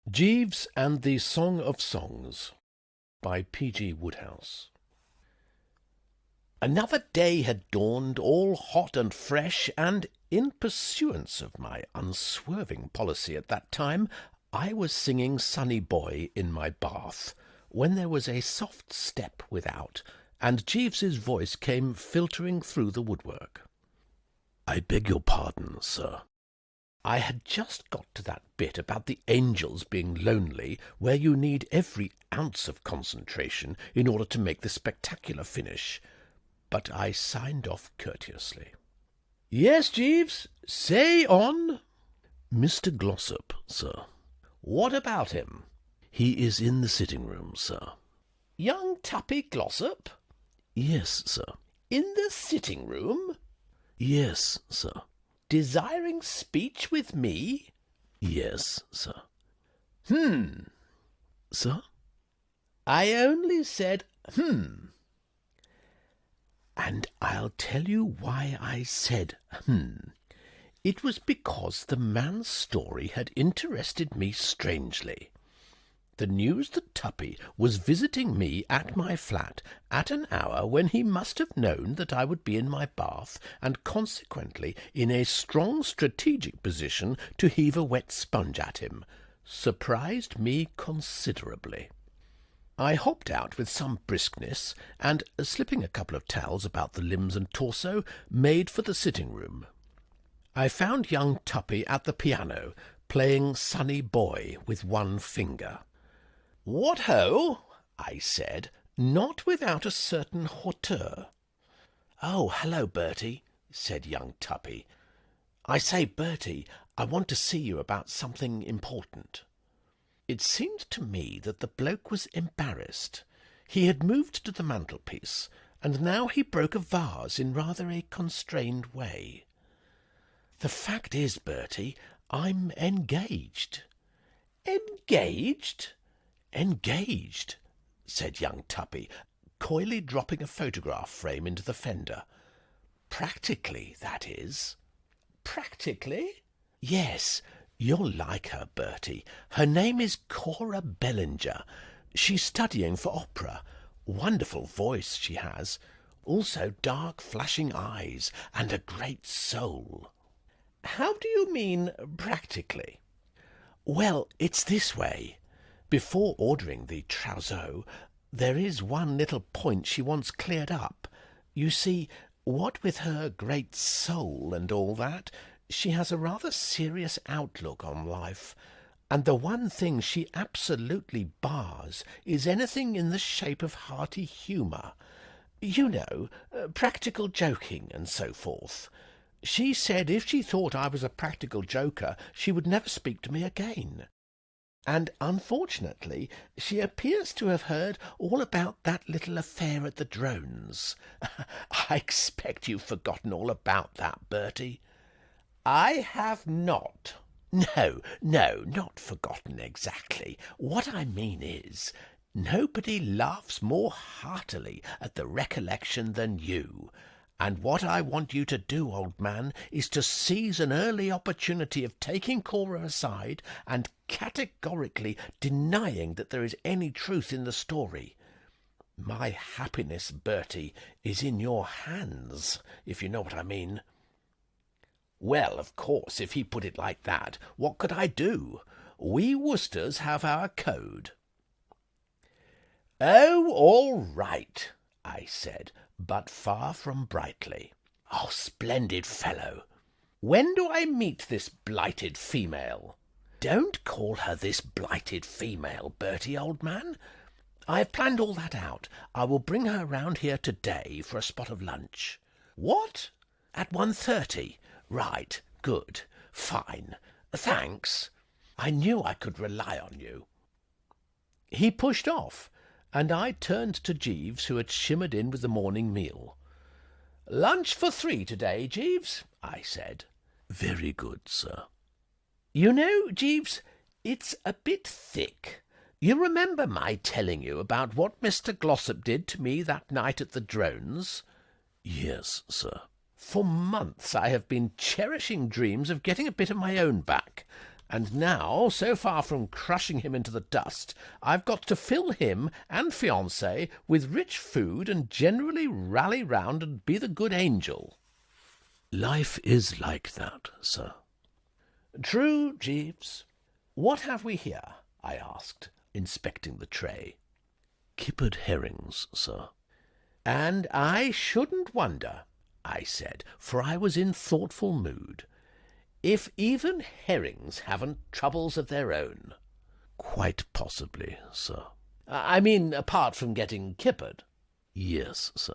Jeeves and the Song of Songs by P.G. Wodehouse. Another day had dawned, all hot and fresh, and in pursuance of my unswerving policy at that time, I was singing Sonny Boy in my bath, when there was a soft step without, and Jeeves's voice came filtering through the woodwork. "I beg your pardon, sir." I had just got to that bit about the angels being lonely, where you need every ounce of concentration in order to make the spectacular finish, but I signed off courteously. "Yes, Jeeves, say on." "Mr. Glossop, sir." "What about him?" "He is in the sitting-room, sir." "Young Tuppy Glossop?" "Yes, sir." "In the sitting-room?" "Yes, sir." "Desiring speech with me?" "Yes, sir." "Sir?" "I only said, And I'll tell you why I said, It was because the man's story had interested me strangely. The news that Tuppy was visiting me at my flat at an hour when he must have known that I would be in my bath and consequently in a strong strategic position to heave a wet sponge at him surprised me considerably. I hopped out with some briskness and, slipping a couple of towels about the limbs and torso, made for the sitting-room. I found young Tuppy at the piano, playing Sonny Boy with one finger. "What ho!" I said, not without a certain hauteur. "Oh, hello, Bertie," said young Tuppy. "I say, Bertie, I want to see you about something important." It seemed to me that the bloke was embarrassed. He had moved to the mantelpiece, and now he broke a vase in rather a constrained way. "The fact is, Bertie, I'm engaged." "Engaged?" "Engaged," said young Tuppy, coyly dropping a photograph frame into the fender. "Practically, that is." "Practically?" "Yes. You'll like her, Bertie. Her name is Cora Bellinger. She's studying for opera. Wonderful voice she has. Also dark flashing eyes and a great soul." "How do you mean, practically?" "Well, it's this way. Before ordering the trousseau, there is one little point she wants cleared up. You see, what with her great soul and all that, she has a rather serious outlook on life, and the one thing she absolutely bars is anything in the shape of hearty humour. You know, practical joking and so forth. She said if she thought I was a practical joker, she would never speak to me again. And unfortunately, she appears to have heard all about that little affair at the Drones. I expect you've forgotten all about that, Bertie." "I have not." No, not forgotten exactly. What I mean is, nobody laughs more heartily at the recollection than you. And what I want you to do, old man, is to seize an early opportunity of taking Cora aside and categorically denying that there is any truth in the story. My happiness, Bertie, is in your hands, if you know what I mean." "Well, of course, if he put it like that, what could I do? We Worcesters have our code." "Oh, all right," I said, but far from brightly. "Oh, splendid fellow. When do I meet this blighted female?" "Don't call her this blighted female, Bertie, old man. I have planned all that out. I will bring her round here to-day for a spot of lunch." "What?" "At 1:30. "Right. Good. Fine. Thanks. I knew I could rely on you." He pushed off, and I turned to Jeeves, who had shimmered in with the morning meal. "Lunch for 3 to-day, Jeeves," I said. "Very good, sir." "You know, Jeeves, it's a bit thick. You remember my telling you about what Mr. Glossop did to me that night at the Drones?" "Yes, sir." For months I have been cherishing dreams of getting a bit of my own back, And now, so far from crushing him into the dust, I've got to fill him and fiancée with rich food and generally rally round and be the good angel. Life is like that, sir. True, Jeeves. What have we here? I asked, inspecting the tray. Kippered herrings, sir. And I shouldn't wonder, I said, for I was in thoughtful mood. If even herrings haven't troubles of their own. Quite possibly, sir. I mean, apart from getting kippered. Yes, sir.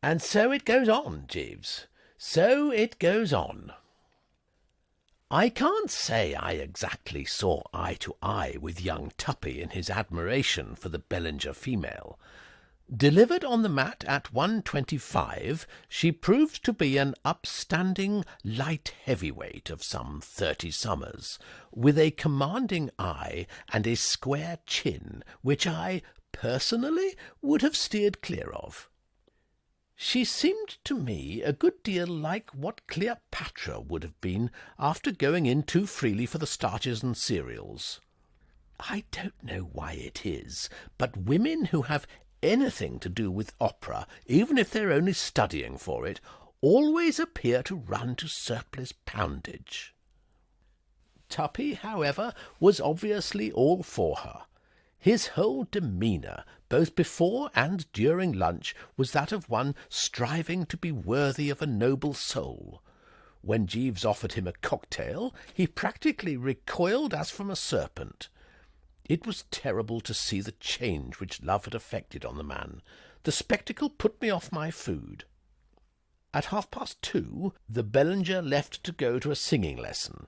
And so it goes on, Jeeves. So it goes on. I can't say I exactly saw eye to eye with young Tuppy in his admiration for the Bellinger female. Delivered on the mat at 1.25, she proved to be an upstanding light heavyweight of some 30 summers, with a commanding eye and a square chin, which I, personally, would have steered clear of. She seemed to me a good deal like what Cleopatra would have been after going in too freely for the starches and cereals. I don't know why it is, but women who have anything to do with opera, even if they're only studying for it, always appear to run to surplus poundage. Tuppy, however, was obviously all for her. His whole demeanour, both before and during lunch, was that of one striving to be worthy of a noble soul. When Jeeves offered him a cocktail, he practically recoiled as from a serpent. It was terrible to see the change which love had effected on the man. The spectacle put me off my food. At 2:30, the Bellinger left to go to a singing lesson.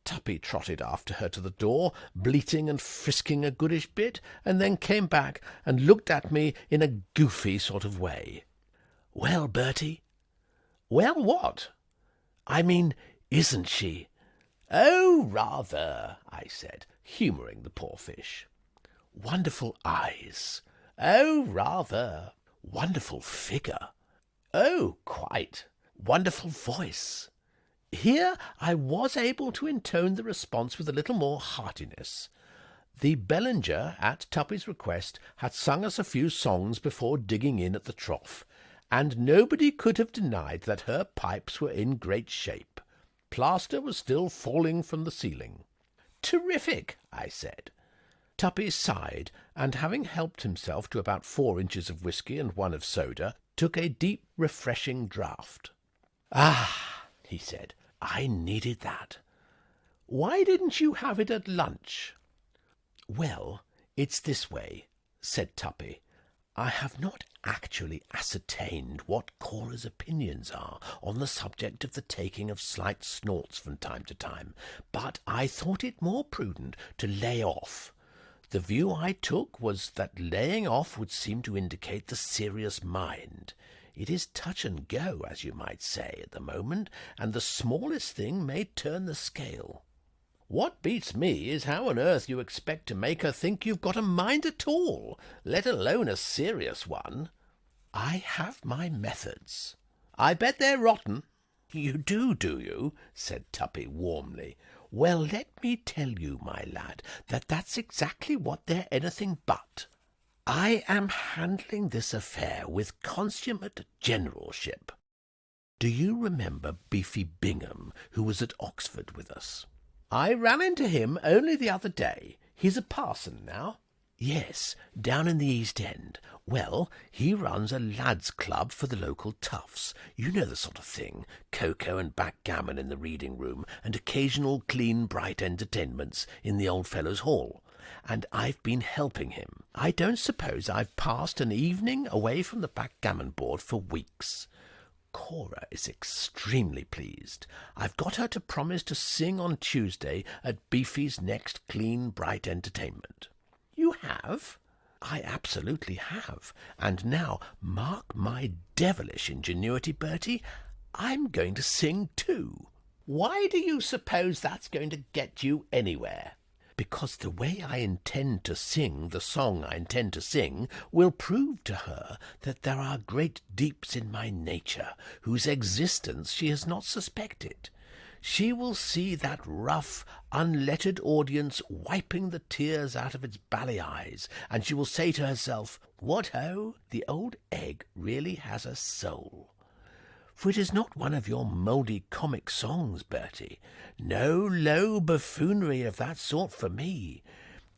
Tuppy trotted after her to the door, bleating and frisking a goodish bit, and then came back and looked at me in a goofy sort of way. "Well, Bertie?" "Well, what?" "I mean, isn't she?" "Oh, rather," I said, humouring the poor fish. "Wonderful eyes." "Oh, rather." "Wonderful figure." "Oh, quite." "Wonderful voice." Here I was able to intone the response with a little more heartiness. The Bellinger, at Tuppy's request, had sung us a few songs before digging in at the trough, and nobody could have denied that her pipes were in great shape. Plaster was still falling from the ceiling. "Terrific," I said. Tuppy sighed, and having helped himself to about 4 inches of whisky and 1 of soda, took a deep, refreshing draught. "Ah," he said, "I needed that. Why didn't you have it at lunch?" "Well, it's this way," said Tuppy. "I have not actually ascertained what Cora's opinions are on the subject of the taking of slight snorts from time to time, but I thought it more prudent to lay off. The view I took was that laying off would seem to indicate the serious mind. It is touch and go, as you might say, at the moment, and the smallest thing may turn the scale. What beats me is how on earth you expect to make her think you've got a mind at all, let alone a serious one. I have my methods." "I bet they're rotten." "You do you?" said Tuppy warmly. "Well, let me tell you, my lad, that's exactly what they're anything but. I am handling this affair with consummate generalship. Do you remember Beefy Bingham, who was at Oxford with us?" "I ran into him only the other day. He's a parson now." "Yes, down in the East End. Well, he runs a lads' club for the local toughs. You know the sort of thing. Cocoa and backgammon in the reading-room, and occasional clean, bright entertainments in the old fellow's hall. And I've been helping him. I don't suppose I've passed an evening away from the backgammon board for weeks. Cora is extremely pleased. I've got her to promise to sing on Tuesday at Beefy's next clean, bright entertainment." "You have?" "I absolutely have. And now, mark my devilish ingenuity, Bertie, I'm going to sing too." "Why do you suppose that's going to get you anywhere?" "Because the way I intend to sing the song I intend to sing will prove to her that there are great deeps in my nature whose existence she has not suspected. She will see that rough, unlettered audience wiping the tears out of its bally eyes, and she will say to herself, "What ho! The old egg really has a soul." For it is not one of your mouldy comic songs, Bertie. No low buffoonery of that sort for me.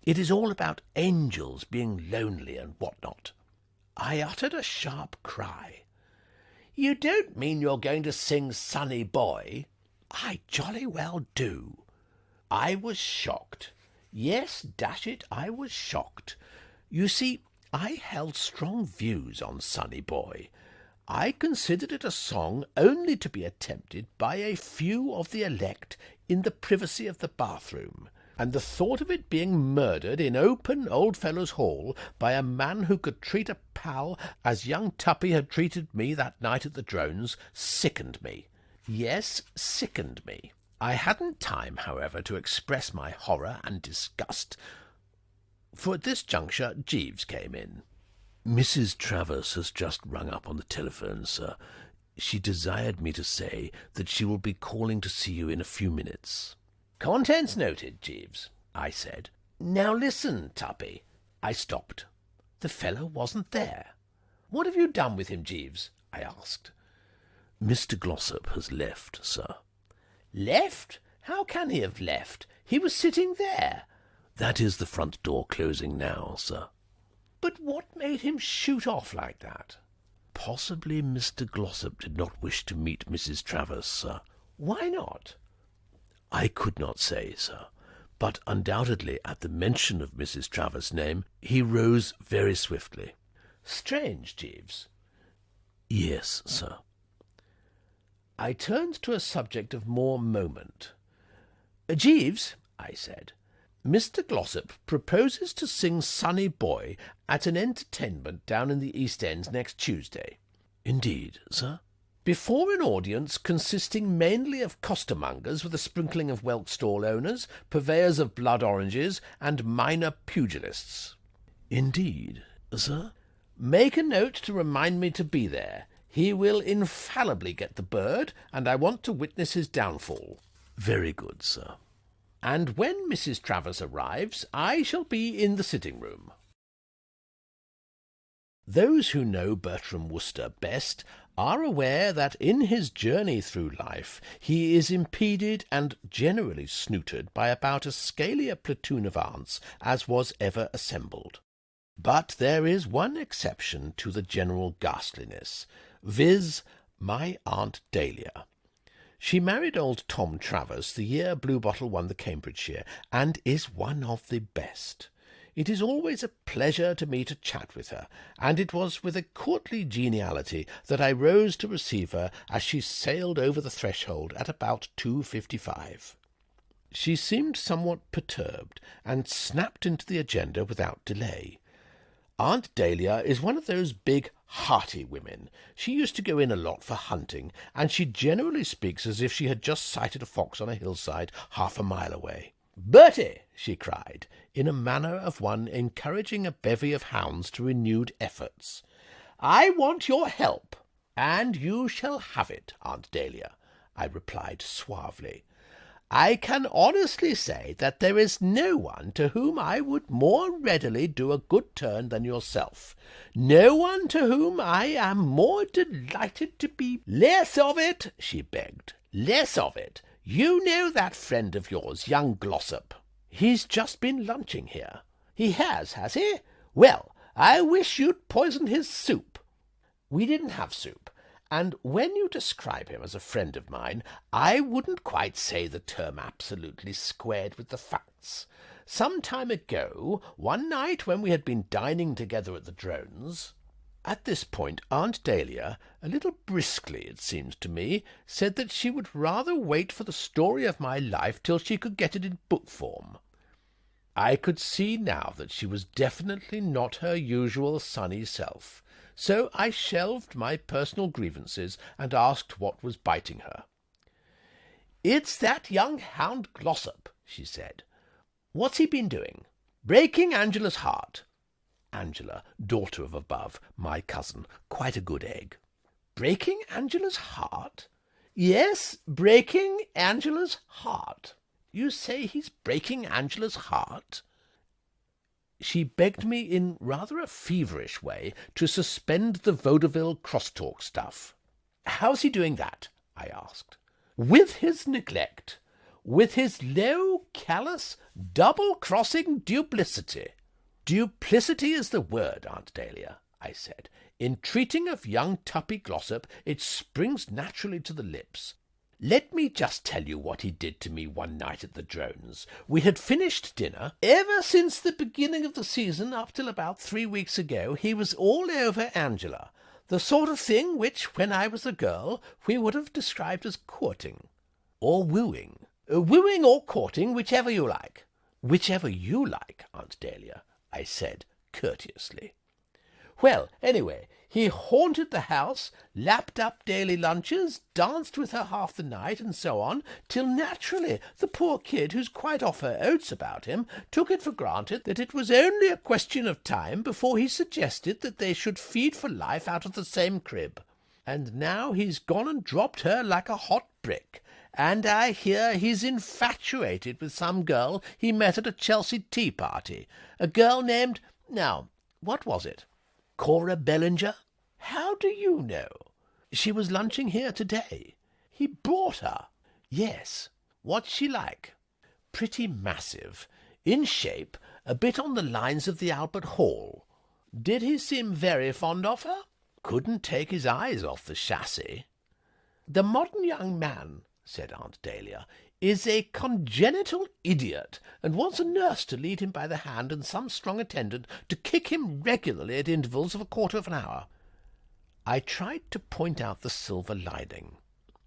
It is all about angels being lonely and what not. I uttered a sharp cry. "You don't mean you're going to sing Sonny Boy?" "I jolly well do." I was shocked. Yes, dash it, I was shocked. You see, I held strong views on Sonny Boy. I considered it a song only to be attempted by a few of the elect in the privacy of the bathroom, and the thought of it being murdered in open Old-Fellows' Hall by a man who could treat a pal as young Tuppy had treated me that night at the Drones sickened me. Yes, sickened me. I hadn't time, however, to express my horror and disgust, for at this juncture Jeeves came in. "Mrs. Travers has just rung up on the telephone, sir. She desired me to say that she will be calling to see you in a few minutes." "Contents noted, Jeeves," I said. "Now listen, Tuppy." I stopped. The fellow wasn't there. "What have you done with him, Jeeves?" I asked. "Mr. Glossop has left, sir." "Left? How can he have left? He was sitting there." "That is the front door closing now, sir." "But what made him shoot off like that?" "Possibly Mr. Glossop did not wish to meet Mrs. Travers, sir." "Why not?" "I could not say, sir, but undoubtedly at the mention of Mrs. Travers' name he rose very swiftly." "Strange, Jeeves." "Yes, sir." I turned to a subject of more moment. "Jeeves," I said, "Mr. Glossop proposes to sing Sonny Boy at an entertainment down in the East End next Tuesday." "Indeed, sir?" "Before an audience consisting mainly of costermongers with a sprinkling of whelk stall owners, purveyors of blood oranges, and minor pugilists." "Indeed, sir?" "Make a note to remind me to be there. He will infallibly get the bird, and I want to witness his downfall." "Very good, sir." "And when Mrs. Travers arrives, I shall be in the sitting-room." Those who know Bertram Wooster best are aware that in his journey through life he is impeded and generally snooted by about as scaly a platoon of aunts as was ever assembled. But there is one exception to the general ghastliness, viz., my Aunt Dahlia. She married old Tom Travers the year Bluebottle won the Cambridgeshire, and is one of the best. It is always a pleasure to me to chat with her, and it was with a courtly geniality that I rose to receive her as she sailed over the threshold at about 2:55. She seemed somewhat perturbed, and snapped into the agenda without delay. Aunt Dahlia is one of those big, hearty women. She used to go in a lot for hunting, and she generally speaks as if she had just sighted a fox on a hillside half a mile away. "Bertie," she cried, in a manner of one encouraging a bevy of hounds to renewed efforts, "I want your help." "And you shall have it, Aunt Dahlia," I replied suavely. "I can honestly say that there is no one to whom I would more readily do a good turn than yourself, no one to whom I am more delighted to be—" "Less of it," she begged, "less of it. You know that friend of yours, young Glossop. He's just been lunching here." "He has he? Well, I wish you'd poison his soup." We didn't have soup, and when you describe him as a friend of mine, I wouldn't quite say the term absolutely squared with the facts. Some time ago, one night when we had been dining together at the Drones— At this point Aunt Dahlia, a little briskly it seems to me, said that she would rather wait for the story of my life till she could get it in book form. I could see now that she was definitely not her usual sunny self, so I shelved my personal grievances and asked what was biting her. "It's that young hound Glossop," she said. "What's he been doing?" "Breaking Angela's heart." Angela, daughter of above, my cousin, quite a good egg. "Breaking Angela's heart?" Yes, breaking Angela's heart. You say he's breaking Angela's heart? She begged me in rather a feverish way to suspend the vaudeville crosstalk stuff. How's he doing that? I asked. With his neglect, with his low, callous, double-crossing duplicity. Duplicity is the word, Aunt Dahlia, I said. In treating of young Tuppy Glossop, it springs naturally to the lips. Let me just tell you what he did to me one night at the Drones. We had finished dinner. Ever since the beginning of the season, up till about 3 weeks ago, he was all over Angela, the sort of thing which, when I was a girl, we would have described as courting. Or wooing. Wooing or courting, whichever you like. Whichever you like, Aunt Dahlia, I said courteously. Well, anyway, he haunted the house, lapped up daily lunches, danced with her half the night, and so on, till naturally the poor kid, who's quite off her oats about him, took it for granted that it was only a question of time before he suggested that they should feed for life out of the same crib. And now he's gone and dropped her like a hot brick, and I hear he's infatuated with some girl he met at a Chelsea tea-party, a girl named... Now, what was it? Cora Bellinger? How do you know? She was lunching here today. He brought her. Yes. What's she like? Pretty massive. In shape, a bit on the lines of the Albert Hall. Did he seem very fond of her? Couldn't take his eyes off the chassis. The modern young man, said Aunt Dahlia, is a congenital idiot, and wants a nurse to lead him by the hand and some strong attendant to kick him regularly at intervals of a quarter of an hour. I tried to point out the silver lining.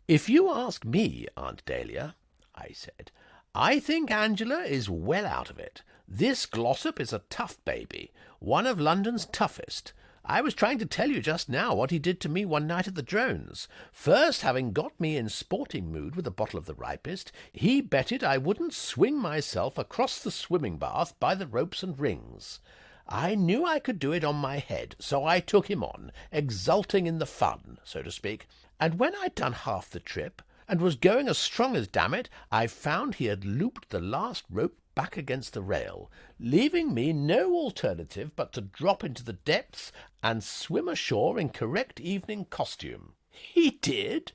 If you ask me, Aunt Dahlia, I said, I think Angela is well out of it. This Glossop is a tough baby, one of London's toughest. I was trying to tell you just now what he did to me one night at the Drones. First, having got me in sporting mood with a bottle of the ripest, he betted I wouldn't swing myself across the swimming bath by the ropes and rings. I knew I could do it on my head, so I took him on, exulting in the fun, so to speak. And when I'd done half the trip, and was going as strong as damn it, I found he had looped the last rope back against the rail, leaving me no alternative but to drop into the depths and swim ashore in correct evening costume. He did?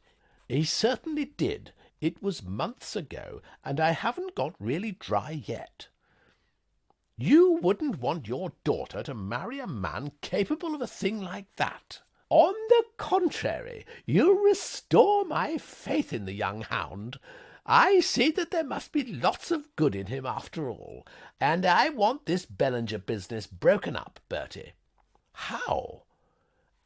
He certainly did. It was months ago, and I haven't got really dry yet. You wouldn't want your daughter to marry a man capable of a thing like that. On the contrary, you restore my faith in the young hound. I see that there must be lots of good in him after all, and I want this Bellinger business broken up, Bertie. How?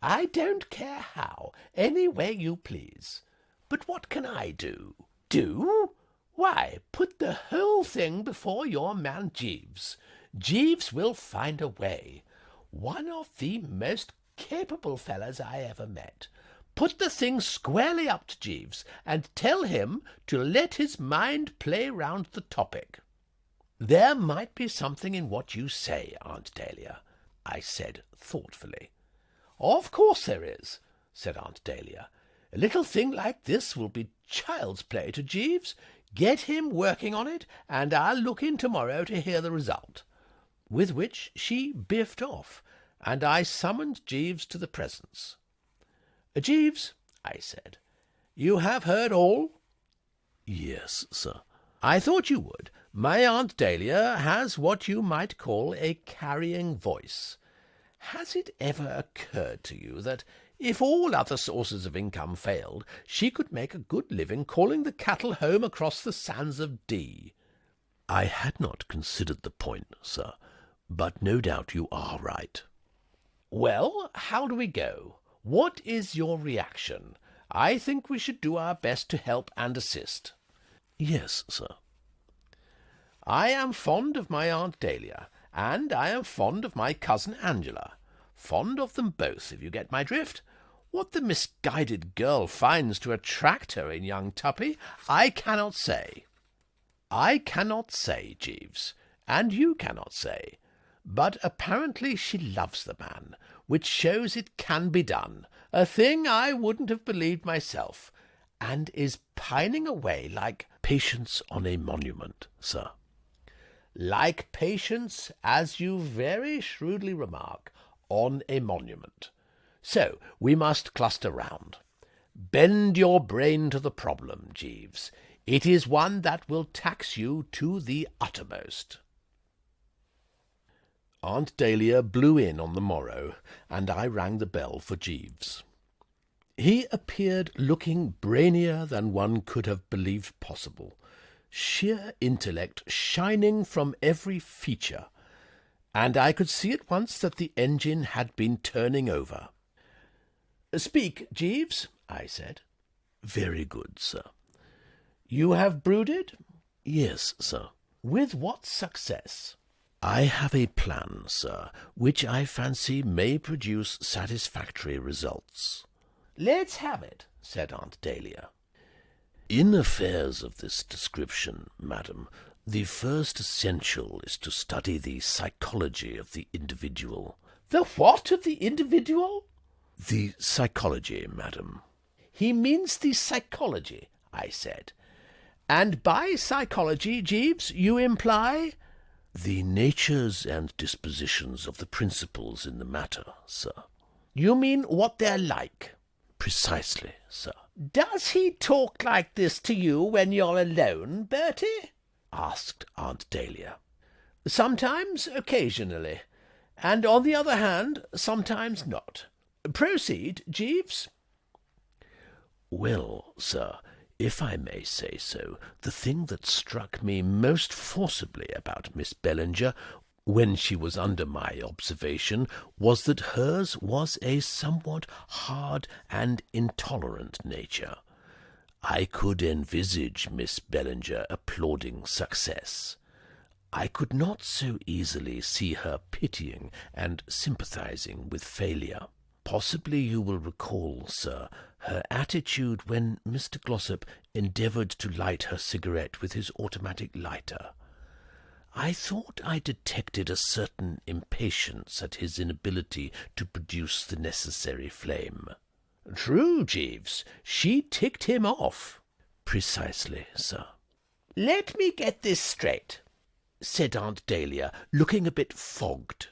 I don't care how, any way you please. But what can I do? Do? Why, put the whole thing before your man Jeeves. Jeeves will find a way. One of the most capable fellows I ever met. Put the thing squarely up to Jeeves, and tell him to let his mind play round the topic. There might be something in what you say, Aunt Dahlia, I said thoughtfully. Of course there is, said Aunt Dahlia. A little thing like this will be child's play to Jeeves. Get him working on it, and I'll look in tomorrow to hear the result. With which she biffed off, and I summoned Jeeves to the presence. Jeeves, I said, you have heard all? Yes, sir. I thought you would. My Aunt Dahlia has what you might call a carrying voice. Has it ever occurred to you that, if all other sources of income failed, she could make a good living calling the cattle home across the sands of Dee? I had not considered the point, sir, but no doubt you are right. Well, how do we go? What is your reaction? I think we should do our best to help and assist. Yes, sir. I am fond of my Aunt Dahlia, and I am fond of my cousin Angela. Fond of them both, if you get my drift. What the misguided girl finds to attract her in young Tuppy, I cannot say. I cannot say, Jeeves, and you cannot say. But apparently she loves the man, which shows it can be done, a thing I wouldn't have believed myself, and is pining away like Patience on a monument, sir. like patience, as you very shrewdly remark, on a monument. So we must cluster round. Bend your brain to the problem, Jeeves. It is one that will tax you to the uttermost. Aunt Dahlia blew in on the morrow, and I rang the bell for Jeeves. He appeared looking brainier than one could have believed possible, sheer intellect shining from every feature, and I could see at once that the engine had been turning over. "Speak, Jeeves," I said. Very good, sir. "You have brooded?" Yes, sir. "With what success?" I have a plan, sir, which I fancy may produce satisfactory results. "Let's have it," said Aunt Dahlia. In affairs of this description, madam, the first essential is to study the psychology of the individual. "The what of the individual?" The psychology, madam. "He means the psychology," I said. "And by psychology, Jeeves, you imply—" The natures and dispositions of the principles in the matter, sir. "You mean what they're like?" Precisely, sir. "Does he talk like this to you when you're alone, Bertie?" asked Aunt Dahlia. "Sometimes, occasionally, and on the other hand, sometimes not. Proceed, Jeeves." Well, sir, if I may say so, the thing that struck me most forcibly about Miss Bellinger, when she was under my observation, was that hers was a somewhat hard and intolerant nature. I could envisage Miss Bellinger applauding success. I could not so easily see her pitying and sympathizing with failure. Possibly you will recall, sir, her attitude when Mr. Glossop endeavoured to light her cigarette with his automatic lighter. I thought I detected a certain impatience at his inability to produce the necessary flame. "True, Jeeves. She ticked him off." Precisely, sir. "Let me get this straight," said Aunt Dahlia, looking a bit fogged.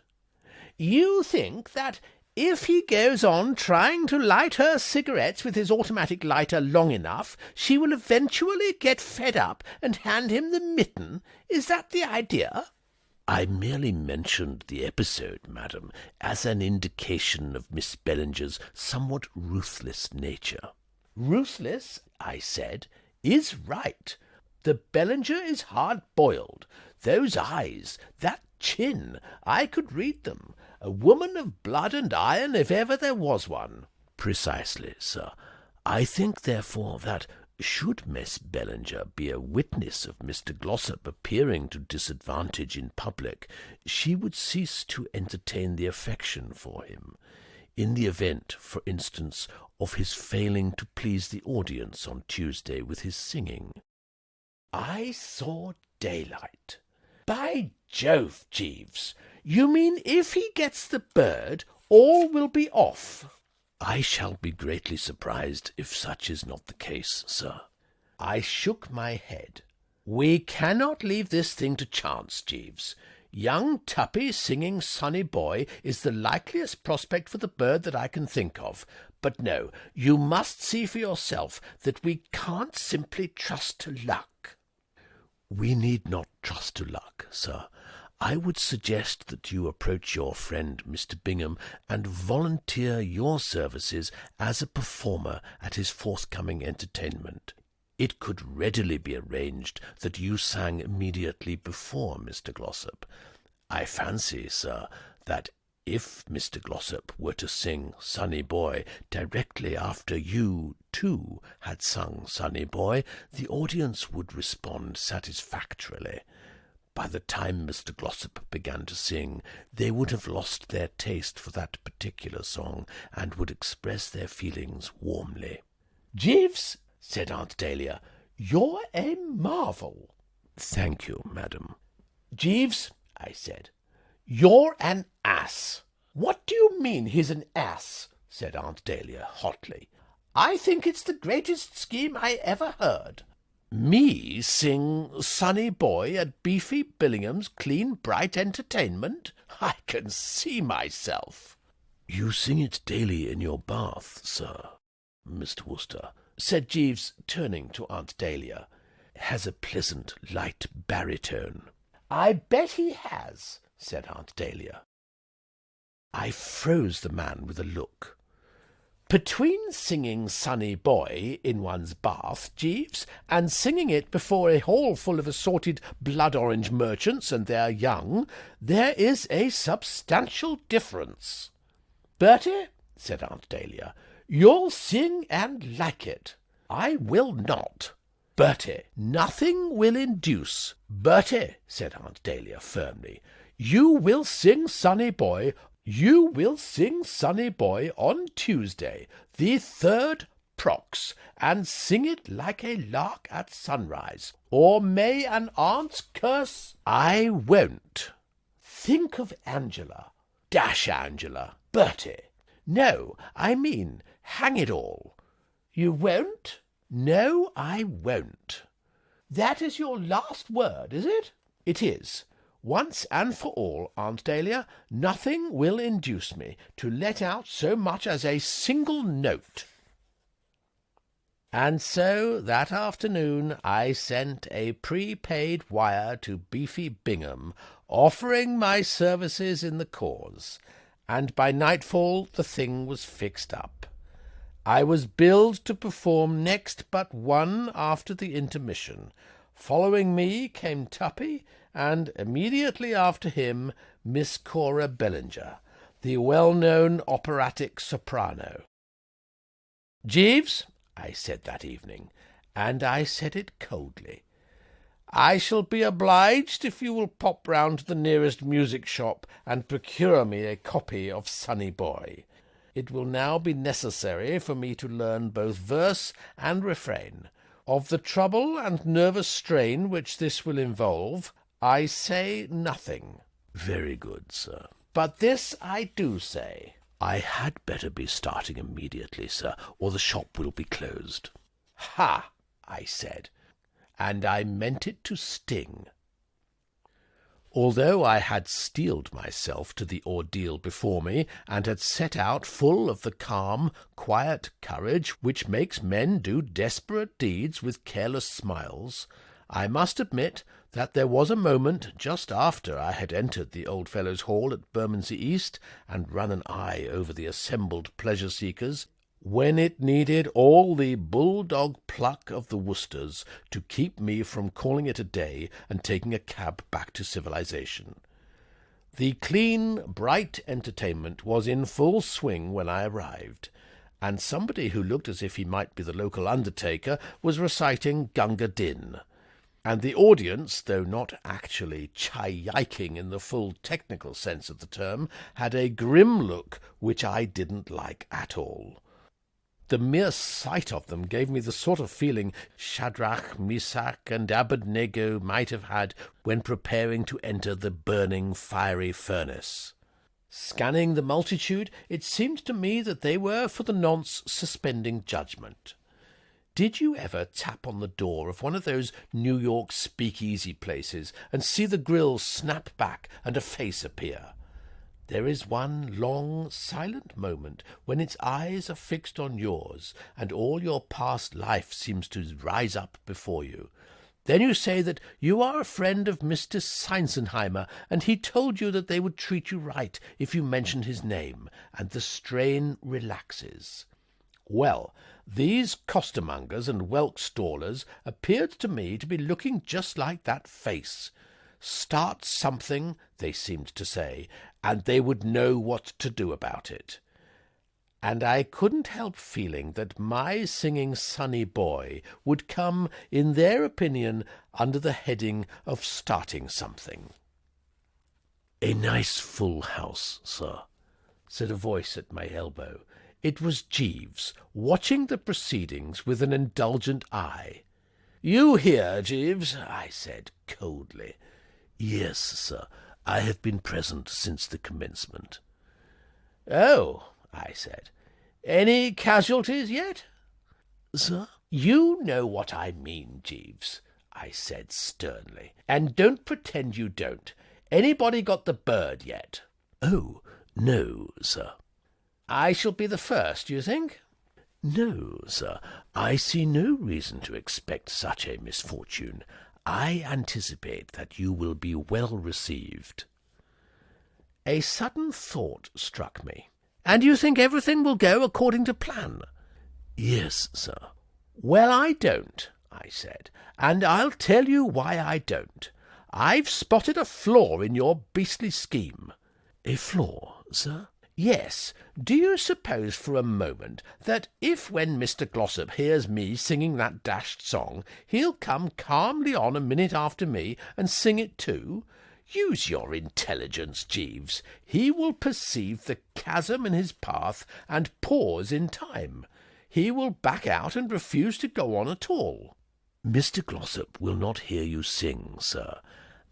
"You think that if he goes on trying to light her cigarettes with his automatic lighter long enough, she will eventually get fed up and hand him the mitten? Is that the idea?" I merely mentioned the episode, madam, as an indication of Miss Bellinger's somewhat ruthless nature. "Ruthless," I said, "is right. The Bellinger is hard-boiled. Those eyes, that chin, I could read them. A woman of blood and iron, if ever there was one." Precisely, sir. I think, therefore, that should Miss Bellinger be a witness of Mr. Glossop appearing to disadvantage in public, she would cease to entertain the affection for him, in the event, for instance, of his failing to please the audience on Tuesday with his singing. I saw daylight. "By Jove, Jeeves, you mean if he gets the bird, all will be off?" I shall be greatly surprised if such is not the case, sir. I shook my head. "We cannot leave this thing to chance, Jeeves. Young Tuppy singing Sonny Boy is the likeliest prospect for the bird that I can think of. But no, you must see for yourself that we can't simply trust to luck." We need not trust to luck, sir. I would suggest that you approach your friend Mr. Bingham and volunteer your services as a performer at his forthcoming entertainment. It could readily be arranged that you sang immediately before Mr. Glossop. I fancy, sir, that if Mr. Glossop were to sing Sonny Boy directly after you, too, had sung Sonny Boy, the audience would respond satisfactorily. By the time Mr. Glossop began to sing, they would have lost their taste for that particular song, and would express their feelings warmly. "Jeeves," said Aunt Dahlia, "you're a marvel." "Thank you, madam." "Jeeves," I said, "you're an ass." "What do you mean he's an ass?" said Aunt Dahlia hotly. I think it's the greatest scheme I ever heard. Me sing Sonny Boy at Beefy Billingham's clean, bright entertainment? I can see myself. You sing it daily in your bath, sir, Mr. Wooster, said Jeeves, turning to Aunt Dahlia. Has a pleasant, light baritone. I bet he has, said Aunt Dahlia. I froze the man with a look. Between singing Sonny Boy in one's bath, Jeeves, and singing it before a hall full of assorted blood-orange merchants and their young, there is a substantial difference. Bertie, said Aunt Dahlia, you'll sing and like it. I will not. Bertie, nothing will induce. Bertie, said Aunt Dahlia firmly, you will sing Sonny Boy. You will sing Sonny Boy on Tuesday, the 3rd Prox, and sing it like a lark at sunrise, or may an aunt's curse— I won't. Think of Angela. Dash Angela. Bertie. No, I mean, hang it all. You won't? No, I won't. That is your last word, is it? It is. Once and for all, Aunt Dahlia, nothing will induce me to let out so much as a single note. And so that afternoon I sent a prepaid wire to Beefy Bingham, offering my services in the cause, and by nightfall the thing was fixed up. I was billed to perform next but one after the intermission. Following me came Tuppy, and immediately after him Miss Cora Bellinger, the well-known operatic soprano. Jeeves, I said that evening, and I said it coldly, I shall be obliged if you will pop round to the nearest music shop and procure me a copy of Sonny Boy. It will now be necessary for me to learn both verse and refrain. Of the trouble and nervous strain which this will involve, I say nothing. Very good, sir. But this I do say. I had better be starting immediately, sir, or the shop will be closed. Ha! I said, and I meant it to sting. Although I had steeled myself to the ordeal before me, and had set out full of the calm, quiet courage which makes men do desperate deeds with careless smiles, I must admit that there was a moment just after I had entered the old fellow's hall at Bermondsey East and run an eye over the assembled pleasure-seekers, when it needed all the bulldog pluck of the Woosters to keep me from calling it a day and taking a cab back to civilization. The clean, bright entertainment was in full swing when I arrived, and somebody who looked as if he might be the local undertaker was reciting Gunga Din, and the audience, though not actually chi-yiking in the full technical sense of the term, had a grim look which I didn't like at all. The mere sight of them gave me the sort of feeling Shadrach, Meshach, and Abednego might have had when preparing to enter the burning fiery furnace. Scanning the multitude, it seemed to me that they were for the nonce suspending judgment. Did you ever tap on the door of one of those New York speakeasy places and see the grill snap back and a face appear? There is one long, silent moment when its eyes are fixed on yours, and all your past life seems to rise up before you. Then you say that you are a friend of Mr. Seinsenheimer, and he told you that they would treat you right if you mentioned his name, and the strain relaxes. Well, these costermongers and whelk stallers appeared to me to be looking just like that face. Start something, they seemed to say, and they would know what to do about it. And I couldn't help feeling that my singing Sonny Boy would come, in their opinion, under the heading of starting something. "A nice full house, sir," said a voice at my elbow. It was Jeeves, watching the proceedings with an indulgent eye. "You here, Jeeves?" I said coldly. "Yes, sir. I have been present since the commencement." "Oh," I said. "Any casualties yet?" sir? You know what I mean, Jeeves, I said sternly, and don't pretend you don't. Anybody got the bird yet? Oh, no, sir. I shall be the first, you think? No, sir, I see no reason to expect such a misfortune. I anticipate that you will be well received. A sudden thought struck me. And you think everything will go according to plan? Yes, sir. Well, I don't, I said, and I'll tell you why I don't. I've spotted a flaw in your beastly scheme. A flaw, sir? Yes. Do you suppose for a moment that if when Mr. Glossop hears me singing that dashed song, he'll come calmly on a minute after me and sing it too? Use your intelligence, Jeeves. He will perceive the chasm in his path and pause in time. He will back out and refuse to go on at all. Mr. Glossop will not hear you sing, sir.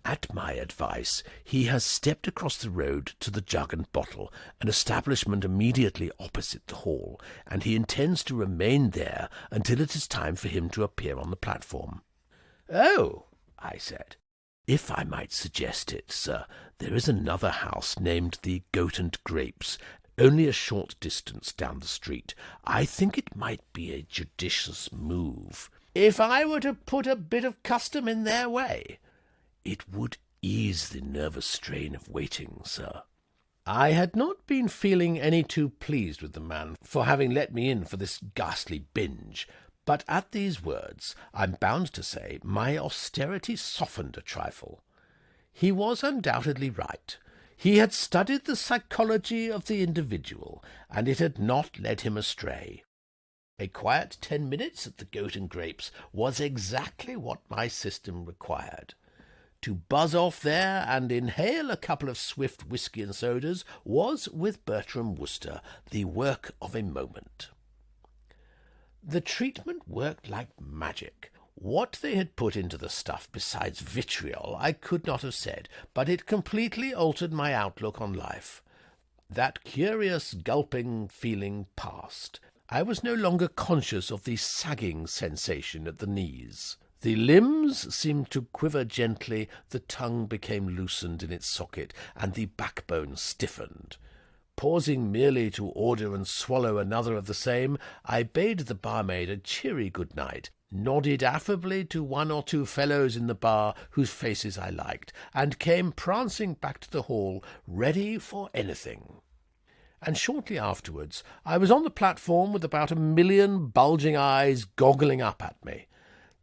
At my advice, he has stepped across the road to the Jug and Bottle, an establishment immediately opposite the hall, and he intends to remain there until it is time for him to appear on the platform. Oh, I said. If I might suggest it, sir, there is another house named the Goat and Grapes, only a short distance down the street. I think it might be a judicious move. If I were to put a bit of custom in their way? It would ease the nervous strain of waiting, sir. I had not been feeling any too pleased with the man for having let me in for this ghastly binge, but at these words, I'm bound to say, my austerity softened a trifle. He was undoubtedly right. He had studied the psychology of the individual, and it had not led him astray. A quiet 10 minutes at the Goat and Grapes was exactly what my system required. To buzz off there and inhale a couple of swift whisky and sodas was, with Bertram Wooster, the work of a moment. The treatment worked like magic. What they had put into the stuff besides vitriol I could not have said, but it completely altered my outlook on life. That curious gulping feeling passed. I was no longer conscious of the sagging sensation at the knees. The limbs seemed to quiver gently, the tongue became loosened in its socket, and the backbone stiffened. Pausing merely to order and swallow another of the same, I bade the barmaid a cheery good night, nodded affably to one or two fellows in the bar whose faces I liked, and came prancing back to the hall, ready for anything. And shortly afterwards I was on the platform with about 1,000,000 bulging eyes goggling up at me.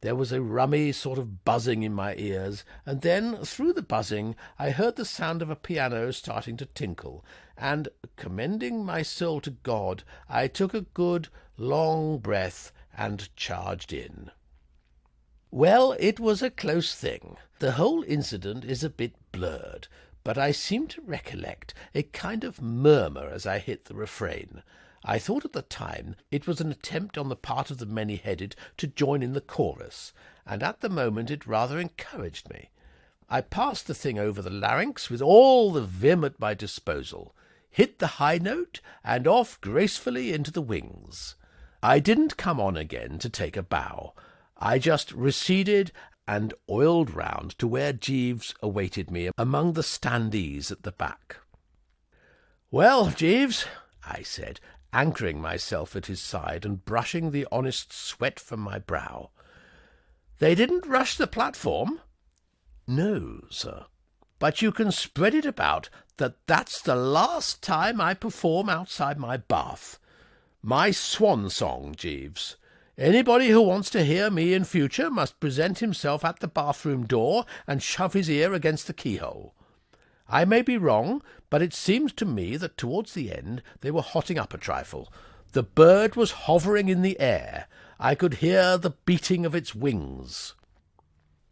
There was a rummy sort of buzzing in my ears, and then, through the buzzing, I heard the sound of a piano starting to tinkle, and, commending my soul to God, I took a good, long breath and charged in. Well, it was a close thing. The whole incident is a bit blurred, but I seem to recollect a kind of murmur as I hit the refrain. I thought at the time it was an attempt on the part of the many-headed to join in the chorus, and at the moment it rather encouraged me. I passed the thing over the larynx with all the vim at my disposal, hit the high note, and off gracefully into the wings. I didn't come on again to take a bow. I just receded and oiled round to where Jeeves awaited me among the standees at the back. "Well, Jeeves," I said, anchoring myself at his side and brushing the honest sweat from my brow, "they didn't rush the platform?" "No, sir." "But you can spread it about that that's the last time I perform outside my bath. My swan song, Jeeves. Anybody who wants to hear me in future must present himself at the bathroom door and shove his ear against the keyhole. I may be wrong, but it seems to me that towards the end they were hotting up a trifle. The bird was hovering in the air. I could hear the beating of its wings."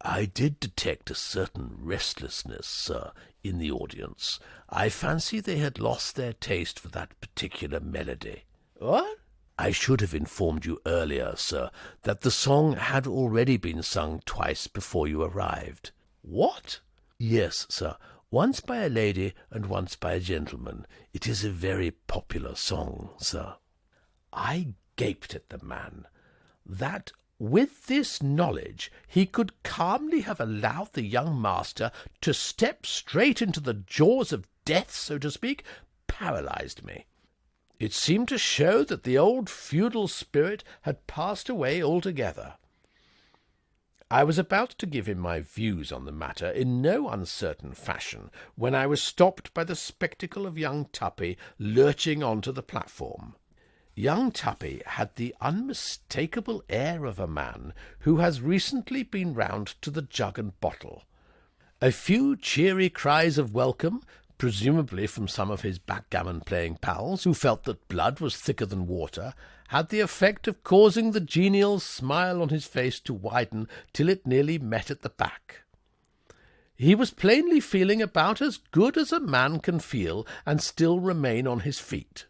"I did detect a certain restlessness, sir, in the audience. I fancy they had lost their taste for that particular melody." "What?" "I should have informed you earlier, sir, that the song had already been sung twice before you arrived." "What?" "Yes, sir. Once by a lady and once by a gentleman. It is a very popular song, sir." I gaped at the man. that with this knowledge he could calmly have allowed the young master to step straight into the jaws of death, so to speak, paralyzed me. It seemed to show that the old feudal spirit had passed away altogether. I was about to give him my views on the matter in no uncertain fashion when I was stopped by the spectacle of young Tuppy lurching onto the platform. Young Tuppy had the unmistakable air of a man who has recently been round to the Jug and Bottle. A few cheery cries of welcome, presumably from some of his backgammon-playing pals, who felt that blood was thicker than water, had the effect of causing the genial smile on his face to widen till it nearly met at the back. He was plainly feeling about as good as a man can feel and still remain on his feet.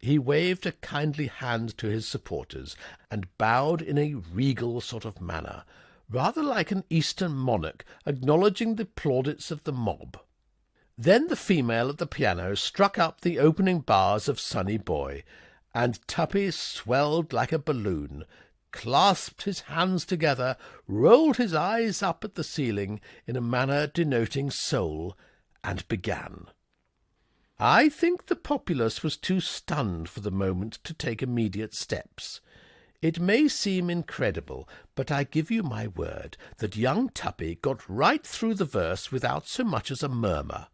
He waved a kindly hand to his supporters, and bowed in a regal sort of manner, rather like an Eastern monarch acknowledging the plaudits of the mob. Then the female at the piano struck up the opening bars of Sonny Boy, and Tuppy swelled like a balloon, clasped his hands together, rolled his eyes up at the ceiling in a manner denoting soul, and began. I think the populace was too stunned for the moment to take immediate steps. It may seem incredible, but I give you my word that young Tuppy got right through the verse without so much as a murmur.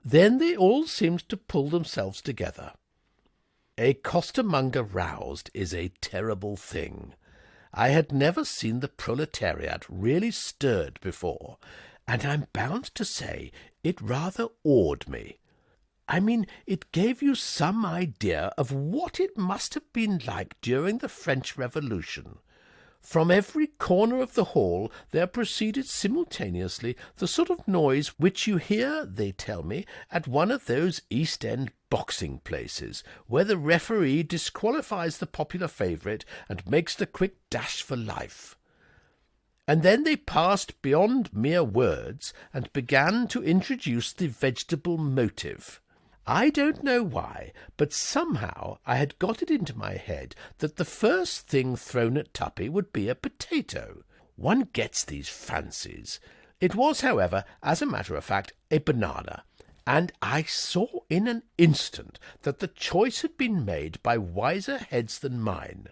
Then they all seemed to pull themselves together. A costermonger roused is a terrible thing. I had never seen the proletariat really stirred before, and I'm bound to say it rather awed me. I mean, it gave you some idea of what it must have been like during the French Revolution. From every corner of the hall there proceeded simultaneously the sort of noise which you hear, they tell me, at one of those East End boxing places, where the referee disqualifies the popular favourite and makes the quick dash for life. And then they passed beyond mere words and began to introduce the vegetable motive. I don't know why, but somehow I had got it into my head that the first thing thrown at Tuppy would be a potato. One gets these fancies. It was, however, as a matter of fact, a banana, and I saw in an instant that the choice had been made by wiser heads than mine.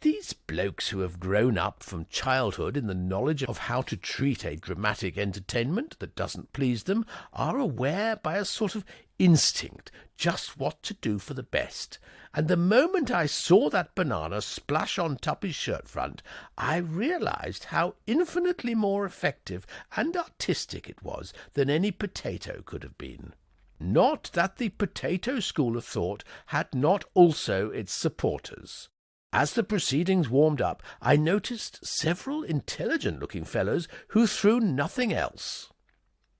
These blokes who have grown up from childhood in the knowledge of how to treat a dramatic entertainment that doesn't please them are aware by a sort of instinct just what to do for the best, and the moment I saw that banana splash on Tuppy's shirt front, I realized how infinitely more effective and artistic it was than any potato could have been. Not that the potato school of thought had not also its supporters. As the proceedings warmed up, I noticed several intelligent-looking fellows who threw nothing else.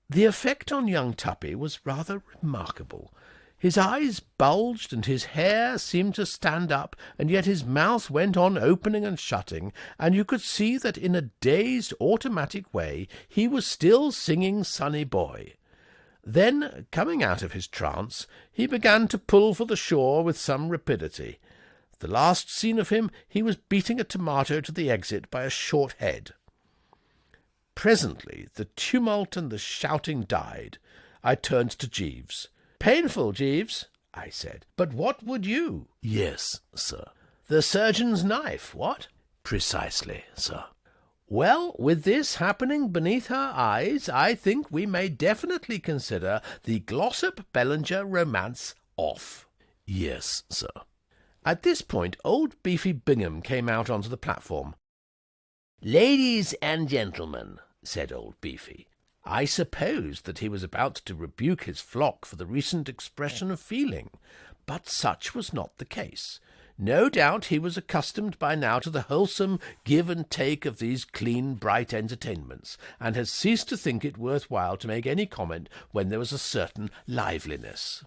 The effect on young Tuppy was rather remarkable. His eyes bulged and his hair seemed to stand up, and yet his mouth went on opening and shutting, and you could see that in a dazed, automatic way he was still singing Sonny Boy. Then, coming out of his trance, he began to pull for the shore with some rapidity. The last seen of him, he was beating a tomato to the exit by a short head. Presently the tumult and the shouting died. I turned to Jeeves. "Painful, Jeeves," I said. "But what would you?" "Yes, sir." "The surgeon's knife, what?" "Precisely, sir." "Well, with this happening beneath her eyes, I think we may definitely consider the Glossop-Bellinger romance off." "Yes, sir." At this point old Beefy Bingham came out onto the platform. "Ladies and gentlemen," said old Beefy. I supposed that he was about to rebuke his flock for the recent expression of feeling, but such was not the case. No doubt he was accustomed by now to the wholesome give and take of these clean, bright entertainments, and had ceased to think it worth while to make any comment when there was a certain liveliness.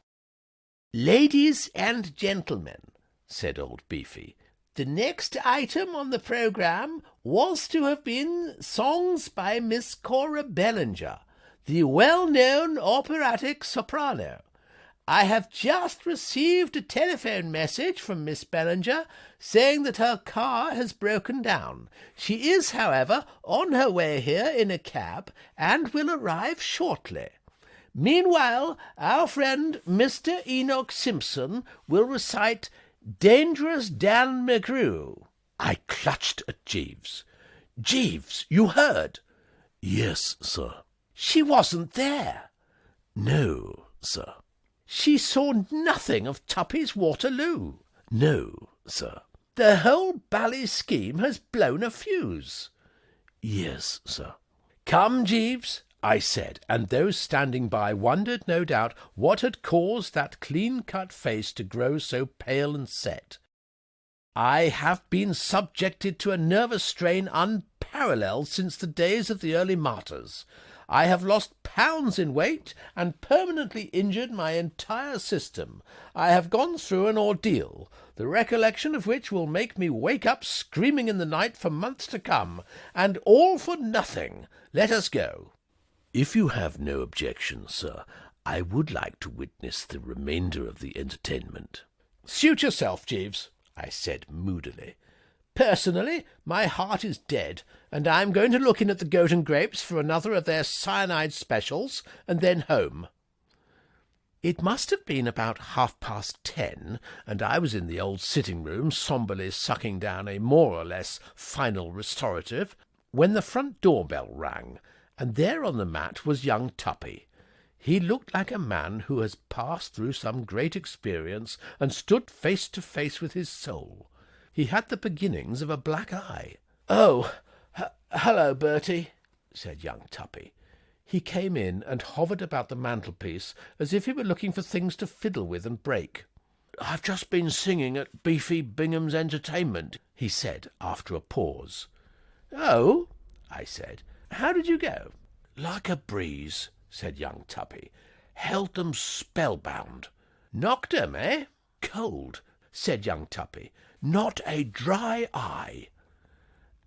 "Ladies and gentlemen," said old Beefy, "the next item on the programme was to have been songs by Miss Cora Bellinger, the well-known operatic soprano, I have just received a telephone message from Miss Bellinger saying that her car has broken down. She is, however, on her way here in a cab and will arrive shortly. Meanwhile, our friend Mr. Enoch Simpson will recite Dangerous Dan McGrew. I clutched at Jeeves. Jeeves, you heard? Yes, sir. She wasn't there. No, sir. She saw nothing of Tuppy's Waterloo. No, sir. The whole bally scheme has blown a fuse. Yes, sir. Come, Jeeves, I said, and those standing by wondered, no doubt, what had caused that clean-cut face to grow so pale and set. I have been subjected to a nervous strain unparalleled since the days of the early martyrs. I have lost pounds in weight and permanently injured my entire system. I have gone through an ordeal, the recollection of which will make me wake up screaming in the night for months to come, and all for nothing. Let us go. If you have no objection, sir, I would like to witness the remainder of the entertainment. Suit yourself, Jeeves, I said moodily. Personally, my heart is dead, and I am going to look in at the Goat and Grapes for another of their cyanide specials, and then home. It must have been about 10:30, and I was in the old sitting-room sombrely sucking down a more or less final restorative, when the front door-bell rang, and there on the mat was young Tuppy. He looked like a man who has passed through some great experience and stood face to face with his soul. He had the beginnings of a black eye. "Oh, hello, Bertie," said young Tuppy. He came in and hovered about the mantelpiece as if he were looking for things to fiddle with and break. "I've just been singing at Beefy Bingham's entertainment," he said after a pause. "Oh," I said. "How did you go?" "Like a breeze," said young Tuppy. "Held them spellbound." "Knocked 'em, eh?" "Cold," said young Tuppy. "Not a dry eye."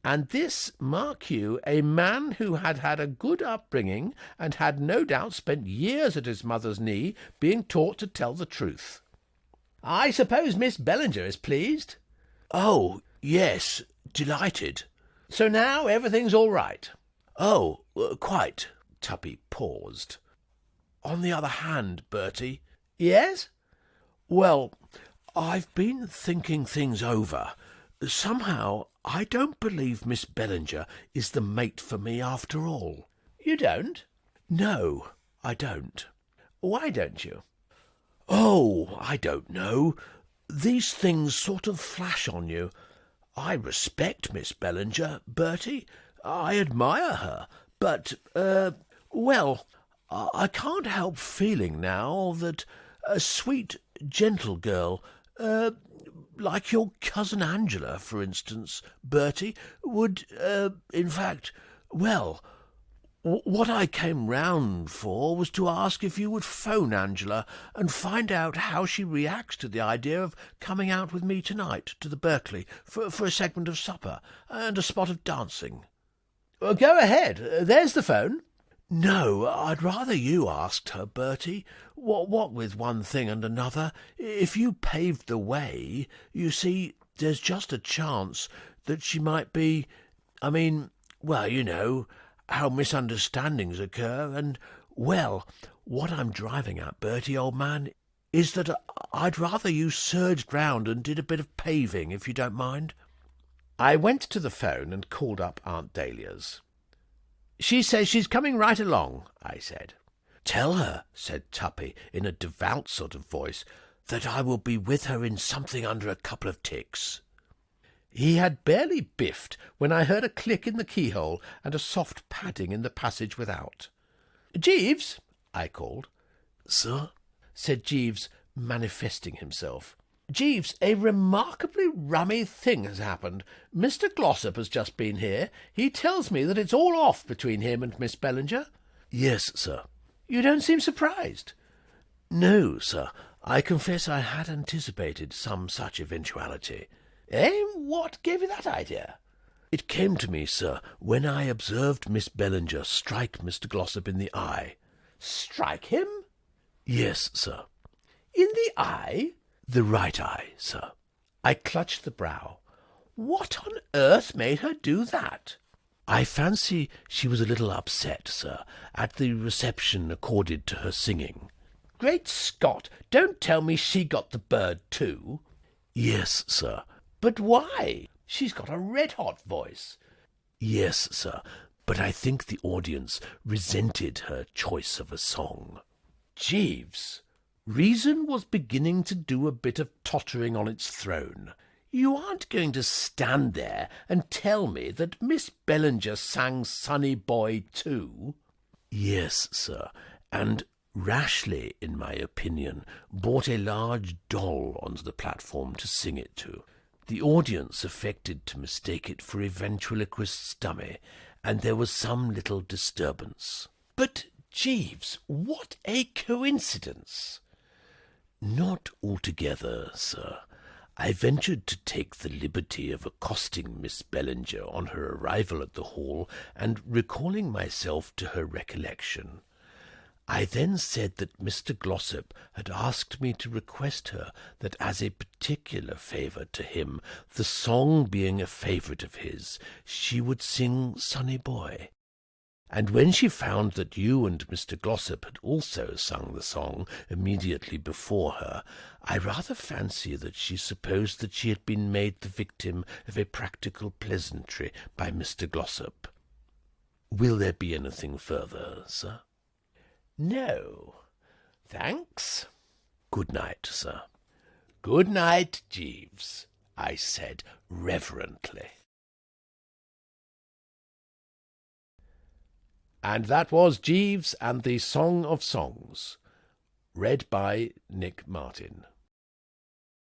And this, mark you, a man who had had a good upbringing and had no doubt spent years at his mother's knee being taught to tell the truth. "I suppose Miss Bellinger is pleased?" "Oh, yes, delighted." "So now everything's all right?" "Oh, quite." Tuppy paused. "On the other hand, Bertie—" "Yes?" "Well, I've been thinking things over. Somehow I don't believe Miss Bellinger is the mate for me after all." "You don't?" "No, I don't." "Why don't you?" "Oh, I don't know. These things sort of flash on you. I respect Miss Bellinger, Bertie. I admire her. But, well, I can't help feeling now that a sweet, gentle girl, like your cousin Angela, for instance, Bertie, would, in fact, well, what I came round for was to ask if you would phone Angela and find out how she reacts to the idea of coming out with me tonight to the Berkeley for a segment of supper and a spot of dancing." "Well, go ahead. There's the phone." "No, I'd rather you asked her, Bertie. What with one thing and another, if you paved the way, you see, there's just a chance that she might be— well, you know, how misunderstandings occur, and, well, what I'm driving at, Bertie, old man, is that I'd rather you surged round and did a bit of paving, if you don't mind." I went to the phone and called up Aunt Dahlia's. "She says she's coming right along," I said. "Tell her," said Tuppy, in a devout sort of voice, "that I will be with her in something under a couple of ticks." He had barely biffed when I heard a click in the keyhole and a soft padding in the passage without. "Jeeves," I called. "Sir?" said Jeeves, manifesting himself. "Jeeves, a remarkably rummy thing has happened. Mr. Glossop has just been here. He tells me that it's all off between him and Miss Bellinger." "Yes, sir." "You don't seem surprised." "No, sir. I confess I had anticipated some such eventuality." "Eh? What gave you that idea?" "It came to me, sir, when I observed Miss Bellinger strike Mr. Glossop in the eye." "Strike him?" "Yes, sir." In the eye? The right eye, sir. I clutched the brow. What on earth made her do that? I fancy she was a little upset, sir, at the reception accorded to her singing. Great Scott! Don't tell me she got the bird too. Yes, sir. But why? She's got a red-hot voice. Yes, sir, but I think the audience resented her choice of a song. Jeeves, reason was beginning to do a bit of tottering on its throne. You aren't going to stand there and tell me that Miss Bellinger sang Sonny Boy too? Yes, sir, and rashly, in my opinion, brought a large doll onto the platform to sing it to. The audience affected to mistake it for a ventriloquist's dummy, and there was some little disturbance. But, Jeeves, what a coincidence! Not altogether, sir. I ventured to take the liberty of accosting Miss Bellinger on her arrival at the hall and recalling myself to her recollection. I then said that Mr. Glossop had asked me to request her that as a particular favour to him, the song being a favourite of his, she would sing Sonny Boy. And when she found that you and Mr. Glossop had also sung the song immediately before her, I rather fancy that she supposed that she had been made the victim of a practical pleasantry by Mr. Glossop. Will there be anything further, sir? No, thanks. Good night, sir. Good night, Jeeves, I said reverently. And that was Jeeves and the Song of Songs, read by Nick Martin.